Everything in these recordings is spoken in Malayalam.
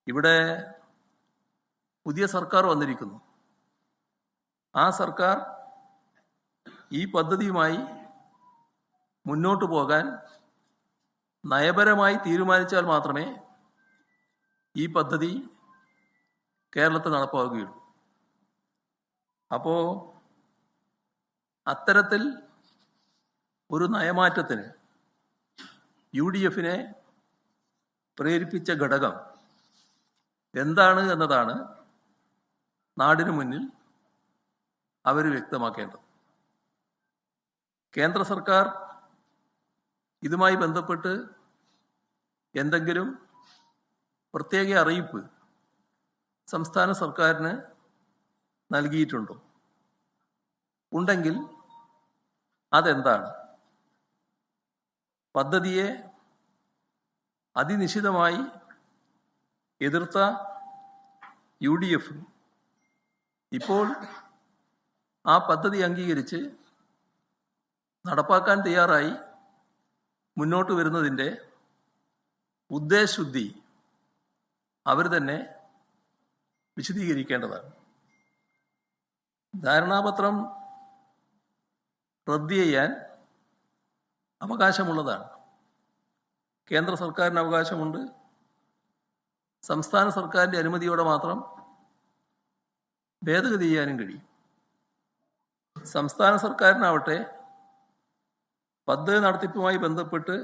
ഇവിടെ പുതിയ സർക്കാർ വന്നിരിക്കുന്നു. ആ സർക്കാർ ഈ പദ്ധതിയുമായി മുന്നോട്ട് പോകാൻ നയപരമായി തീരുമാനിച്ചാൽ മാത്രമേ ഈ പദ്ധതി കേരളത്തിൽ നടപ്പാവുകയുള്ളൂ. അപ്പോൾ അത്തരത്തിൽ ഒരു നയമാറ്റത്തിന് UDF-നെ പ്രേരിപ്പിച്ച ഘടകം എന്താണ് എന്നതാണ് നാടിനു മുന്നിൽ അവർ വ്യക്തമാക്കേണ്ടത്. കേന്ദ്ര സർക്കാർ ഇതുമായി ബന്ധപ്പെട്ട് എന്തെങ്കിലും പ്രത്യേക അറിയിപ്പ് സംസ്ഥാന സർക്കാരിന് നൽകിയിട്ടുണ്ടോ? ഉണ്ടെങ്കിൽ അതെന്താണ്? പദ്ധതിയെ അതിനിശിതമായി എതിർത്ത UDF ഇപ്പോൾ ആ പദ്ധതി അംഗീകരിച്ച് നടപ്പാക്കാൻ തയ്യാറായി മുന്നോട്ട് വരുന്നതിൻ്റെ ഉദ്ദേശശുദ്ധി അവർ തന്നെ വിശദീകരിക്കേണ്ടതാണ്. ധാരണാപത്രം റദ്ദ് ചെയ്യാൻ അവകാശമുള്ളതാണ്. കേന്ദ്ര സർക്കാരിന് അവകാശമുണ്ട്. സംസ്ഥാന സർക്കാരിൻ്റെ അനുമതിയോടെ മാത്രം ഭേദഗതി ചെയ്യാനും കഴിയും. സംസ്ഥാന സർക്കാരിനാവട്ടെ പദ്ധതി നടത്തിപ്പുമായി ബന്ധപ്പെട്ട്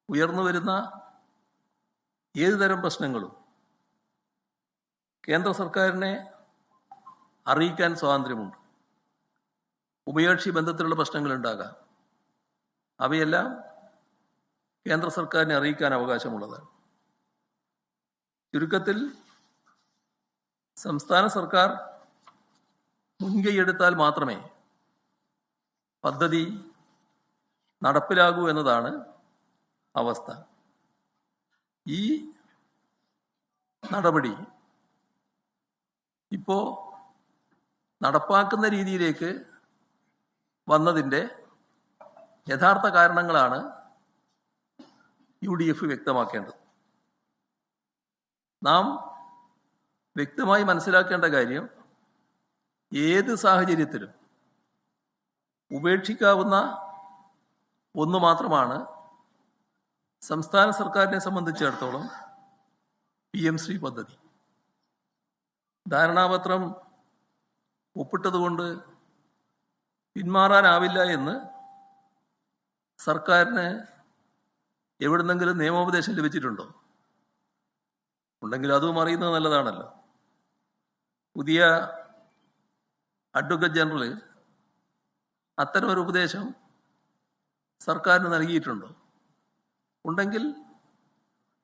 ഉയർന്നു വരുന്ന ഏതുതരം പ്രശ്നങ്ങളും കേന്ദ്ര സർക്കാരിനെ അറിയിക്കാൻ സ്വാതന്ത്ര്യമുണ്ട്. ഉഭയകക്ഷി ബന്ധത്തിലുള്ള പ്രശ്നങ്ങളുണ്ടാകാം. അവയെല്ലാം കേന്ദ്ര സർക്കാരിനെ അറിയിക്കാൻ അവകാശമുള്ളതാണ്. ചുരുക്കത്തിൽ സംസ്ഥാന സർക്കാർ മുൻകൈയെടുത്താൽ മാത്രമേ പദ്ധതി നടപ്പിലാകൂ എന്നതാണ് അവസ്ഥ. ഈ നടപടി ഇപ്പോൾ നടപ്പാക്കുന്ന രീതിയിലേക്ക് വന്നതിൻ്റെ യഥാർത്ഥ കാരണങ്ങളാണ് UDF വ്യക്തമാക്കേണ്ടത്. നാം വ്യക്തമായി മനസ്സിലാക്കേണ്ട കാര്യം, ഏത് സാഹചര്യത്തിലും ഉപേക്ഷിക്കാവുന്ന ഒന്ന് മാത്രമാണ് സംസ്ഥാന സർക്കാരിനെ സംബന്ധിച്ചിടത്തോളം PM-ശ്രീ പദ്ധതി. ധാരണാപത്രം ഒപ്പിട്ടതുകൊണ്ട് പിന്മാറാനാവില്ല എന്ന് സർക്കാരിന് എവിടുന്നെങ്കിലും നിയമോപദേശം ലഭിച്ചിട്ടുണ്ടോ? ഉണ്ടെങ്കിൽ അതും അറിയുന്നത് നല്ലതാണല്ലോ. പുതിയ അഡ്വക്കേറ്റ് ജനറൽ അത്തരമൊരു ഉപദേശം സർക്കാരിന് നൽകിയിട്ടുണ്ടോ? ഉണ്ടെങ്കിൽ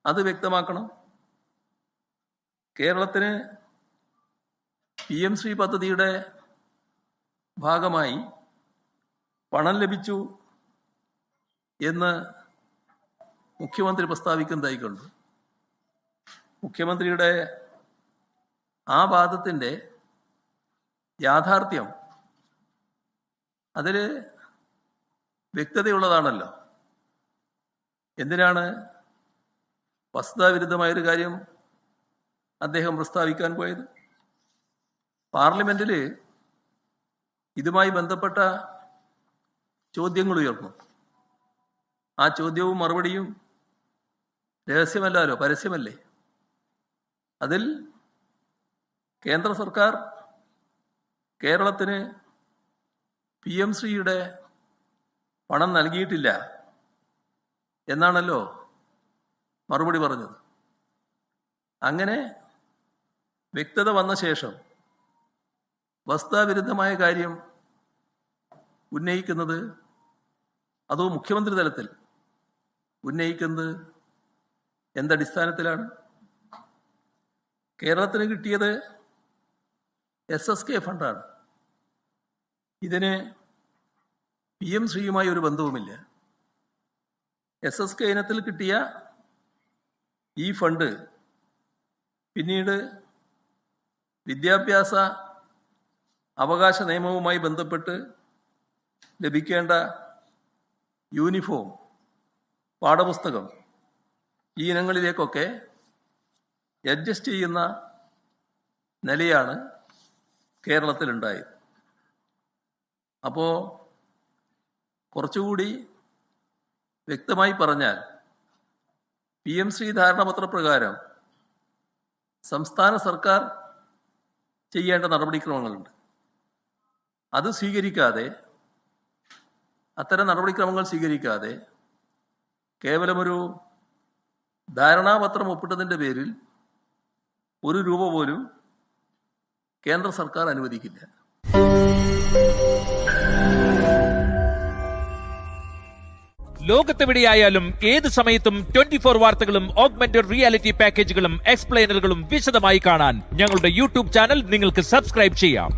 അത് വ്യക്തമാക്കണം. കേരളത്തിന് PM-ശ്രീ പദ്ധതിയുടെ ഭാഗമായി പണം ലഭിച്ചു എന്ന് മുഖ്യമന്ത്രി പ്രസ്താവിക്കുന്നതായി കണ്ടു. മുഖ്യമന്ത്രിയുടെ ആ വാദത്തിൻ്റെ യാഥാർത്ഥ്യം അതിൽ വ്യക്തതയുള്ളതാണല്ലോ. എന്തിനാണ് വസ്തുതാവിരുദ്ധമായൊരു കാര്യം അദ്ദേഹം പ്രസ്താവിക്കാൻ പോയത്? പാർലമെന്റിൽ ഇതുമായി ബന്ധപ്പെട്ട ചോദ്യങ്ങൾ ഉയർന്നു. ആ ചോദ്യവും മറുപടിയും രഹസ്യമല്ലല്ലോ, പരസ്യമല്ലേ. അതിൽ കേന്ദ്ര സർക്കാർ കേരളത്തിന് PM-ശ്രീയുടെ പണം നൽകിയിട്ടില്ല എന്നാണല്ലോ മറുപടി പറഞ്ഞത്. അങ്ങനെ വ്യക്തത വന്ന ശേഷം വസ്തുതാവിരുദ്ധമായ കാര്യം ഉന്നയിക്കുന്നത്, അതോ മുഖ്യമന്ത്രി തലത്തിൽ ഉന്നയിക്കുന്നത് എന്തടിസ്ഥാനത്തിലാണ്? കേരളത്തിന് കിട്ടിയത് SSK ഫണ്ടാണ്. ഇതിന് PM-ശ്രീയുമായി ഒരു ബന്ധവുമില്ല. SSK ഇനത്തിൽ കിട്ടിയ ഈ ഫണ്ട് പിന്നീട് വിദ്യാഭ്യാസ അവകാശ നിയമവുമായി ബന്ധപ്പെട്ട് ലഭിക്കേണ്ട യൂണിഫോം, പാഠപുസ്തകം, ഈ ഇനങ്ങളിലേക്കൊക്കെ അഡ്ജസ്റ്റ് ചെയ്യുന്ന നിലയാണ് കേരളത്തിലുണ്ടായത്. അപ്പോൾ കുറച്ചുകൂടി വ്യക്തമായി പറഞ്ഞാൽ PM-ശ്രീ ധാരണാപത്രപ്രകാരം സംസ്ഥാന സർക്കാർ ചെയ്യേണ്ട നടപടിക്രമങ്ങളുണ്ട്. അത് സ്വീകരിക്കാതെ, അത്തരം നടപടിക്രമങ്ങൾ സ്വീകരിക്കാതെ കേവലമൊരു ധാരണാപത്രം ഒപ്പിട്ടതിൻ്റെ പേരിൽ ₹1 പോലും കേന്ദ്ര സർക്കാർ അനുവദിക്കില്ല. ലോകത്തെവിടെയായാലും ഏത് സമയത്തും 24 വാർത്തകളും ഓഗ്മെന്റഡ് റിയാലിറ്റി പാക്കേജുകളും എക്സ്പ്ലെയിനറുകളും വിശദമായി കാണാൻ ഞങ്ങളുടെ യൂട്യൂബ് ചാനൽ നിങ്ങൾക്ക് സബ്സ്ക്രൈബ് ചെയ്യാം.